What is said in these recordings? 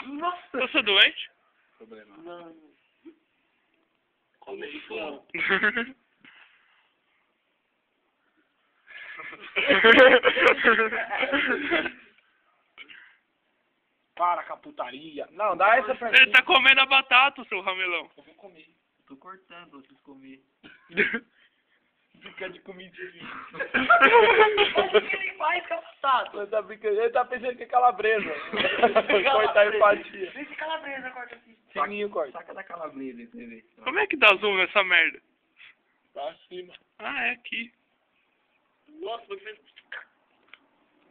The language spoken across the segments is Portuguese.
Nossa. Você é doente? Problema. Não. Come isso. Para com a putaria. Não, dá essa pra Ele mim. tá comendo a batata, seu ramelão. Eu vou comer. Tô cortando pra vocês comerem. Fica de comidinha. O que ele faz com a batata? Ele tá brincando. Ele tá pensando que é calabresa. Cortar em fatia. Deixa calabresa, corta assim. Fininho corta. Saca da calabresa aí pra você ver. Como é que dá zoom nessa merda? Pra cima. Ah, é aqui. Nossa, você fez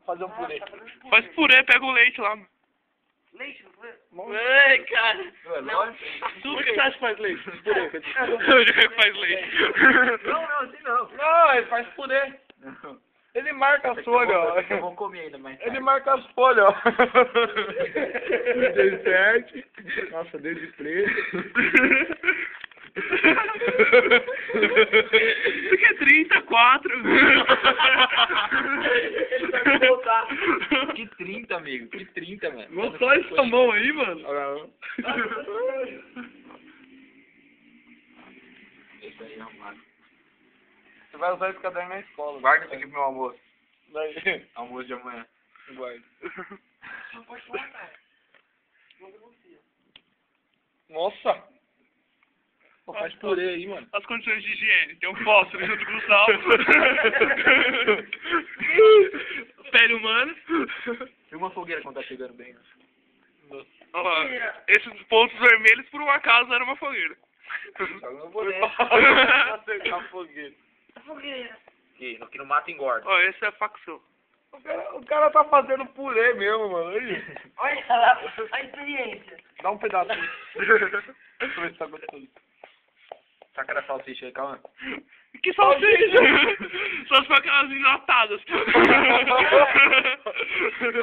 Fazer um purê. Faz purê, pega o leite lá, mano. leite, não foi? Ai, cara. Não. Por que você acha que faz leite? Purê. Eu digo que faz leite. Não, assim não. Não, ele faz purê. Ele marca as folhas, ó. Eu vou comer ainda mais tarde. Ele marca as folhas, ó. 17. Nossa, Deus de preto. Isso aqui é 34. Ele vai voltar. Que 30, amigo. Que 30, mano. Não só essa mão aí, mano. Esse aí é arrumado. Você vai usar esse caderno na escola. Guarda isso aqui pro meu almoço. Daí. Almoço de amanhã. Guarda. Não pode falar, cara. Não denuncia. Nossa. Pô, faz purê aí, mano. As condições de higiene. Tem um fósforo junto com o sal. Pele humana. Tem uma fogueira quando tá chegando bem, né? Olha lá. Esses pontos vermelhos, por um acaso, era uma fogueira. Só não vou ler. Acertar a fogueira. Fogueira. Aqui no mato engorda. Ó, esse é a facção. O cara tá fazendo purê mesmo, mano. Aí. Olha lá, a experiência. Dá um pedacinho. Deixa eu ver se tá gostoso. Saca da salsicha aí, calma. Que salsicha? Só se for aquelas enlatadas.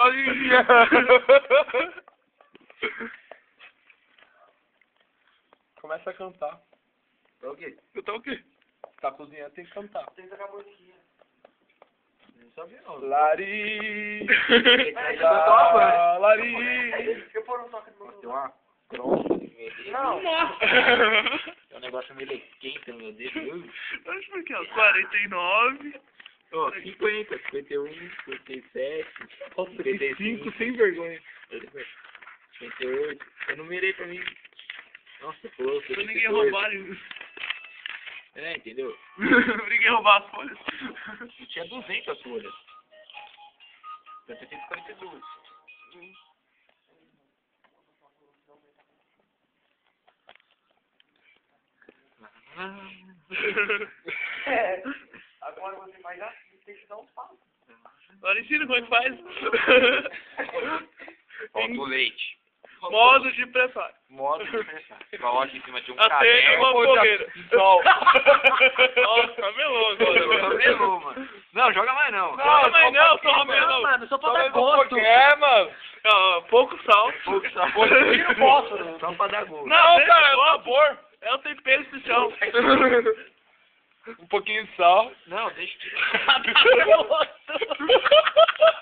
Olha. Começa a cantar. Tá o quê? Eu tô o quê? Tá cozinhando, tem que cantar. Tem que tocar musiquinha. Não sabia não. Lari. Lari. Lari. Eu pôr um toque no meu Tem uma crosta. Não. Nossa! É um negócio meio quente no meu dedo. Mas por que? 49. Ó, 50, 51, 57, 55, sem vergonha. 58. Eu não mirei pra mim. Nossa, pô. Pra ninguém roubar. É, entendeu? Ninguém roubar as folhas. Eu tinha 200 folhas. Eu tenho 142. É. Agora você vai assim, tem que dar um passo. Agora ensina como é que faz. Ó, do leite. Modo de preparo. Modo de pressão. Coloca em cima de um Acende caderno. uma fogueira. Sol. Nossa, ramelou agora. Ramelou, mano. Não, joga mais não. Não, mas não, só ramelou. Mano, só pra Só dar mais um gosto. pouquinho. É, mano. Ó, pouco sal. Pouco sal. Tira o fósforo. Só pra dar gosto. Não, cara, é o sabor. É o tempero especial. Um pouquinho de sal. Não, deixa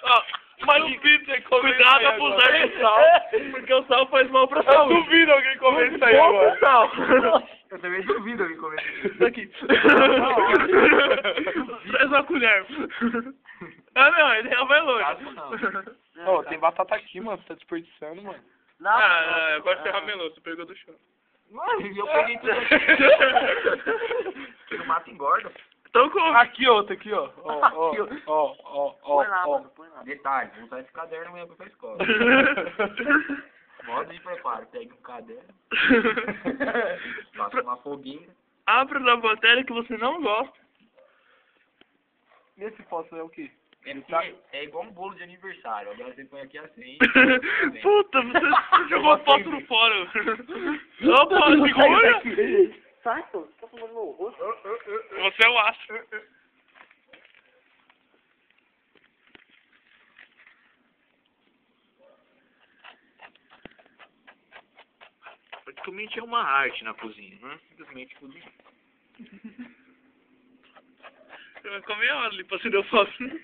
Ó, uma dica, cuidado a abusar de sal, porque o sal faz mal pra Eu saúde. duvido alguém comer isso aí agora. Pouco sal. Eu também duvido alguém comer isso. Daqui. Traz uma colher. Ah, não, ele é o melão. Não. Ô, tem batata aqui, mano. Você tá desperdiçando, mano. Ah, agora você ramelou, você pegou do chão. Mano, eu peguei tudo aqui. No mato engorda. Então come. Aqui, outro, aqui, ó. Ó, Aqui, ó, ó, ó, Põe lá, ó. mano, põe lá. Detalhe, vou usar esse caderno amanhã pra escola. Modo de preparo, pegue um caderno, faça uma fogueira. Abra na matéria que você não gosta. Esse fósforo é o quê? É igual um bolo de aniversário. Agora você põe aqui assim. Puta, você jogou o fósforo fora. Opa, segura. Sai, pô. Você tá fumando meu rosto? Você é o astro. Praticamente é uma arte na cozinha, não é simplesmente cozinhar. Você vai comer a hora ali pra acender o fósforo.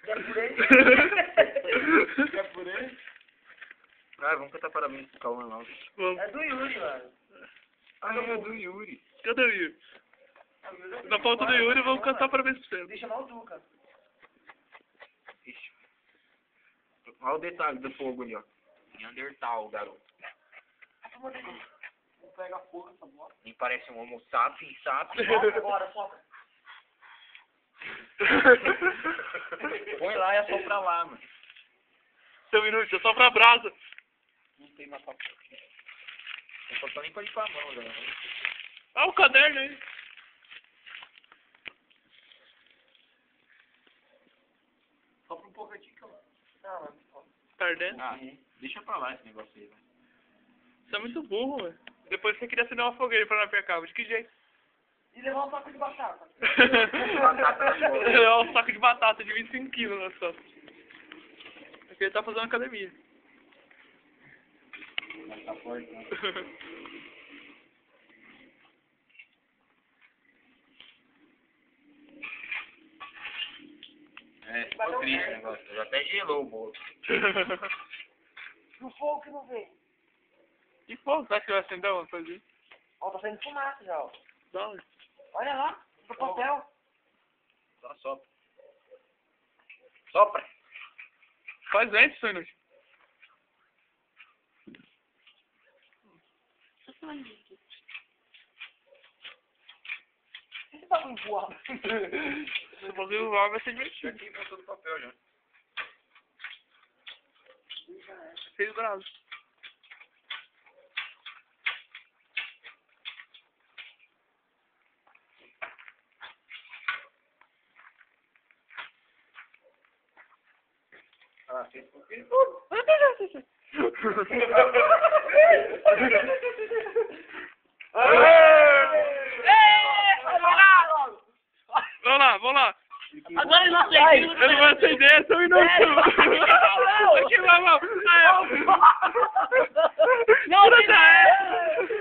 Quer purê? Quer purê? Ah, vamos cantar parabéns pro Cauã lá. Vamos. É do Yuri, mano. Ah, é do Yuri. Cadê o Yuri? Na falta do Yuri, vamos cantar parabéns pra você. Deixa mal o Duca. Ixi. Olha o detalhe do fogo ali, ó. Neandertal, garoto. Vou pegar fogo essa bola. Nem parece um homo sapiens, sapiens. Foca agora, foca. Põe lá e assopra lá, mano. Seu minuto, é só pra brasa. Não tem mais papel. Eu só tô nem pra limpar a mão, velho. Ah, o caderno aí. Sopra um pouco aqui, cara. Ah, mano. Tá ardendo? Ah, deixa pra lá esse negócio aí, velho. Você é muito burro, velho. Depois você queria acender uma fogueira pra não pegar. De que jeito? E levar um saco de batata. É um saco de batata de 25 quilos nas costas. Porque ele tá fazendo academia. Mas tá forte, né? É, ficou triste o negócio. Já até gelou o bolo. No fogo que não vem. E pô, você acha que vai acender uma coisa aí? Ó, tá saindo fumaça já, ó. Dá onde? Olha lá, no papel. Só sopra. Sopra. Faz antes, seu inútil. Esse bagulho voado. Se você voar, vai ser divertido. Aqui voltou do papel já. 6 graus. Ah, fez por quê? Vamos lá. Agora ele não acende. Ele vai acender, é seu inútil. Aqui, mamão. Não, não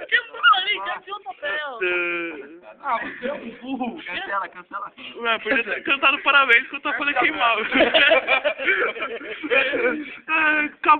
que porra ali, cadê o papel? Ah, você é um burro. Cancela. Ué, podia ter cantado parabéns que eu tô falando queimar. Acabou.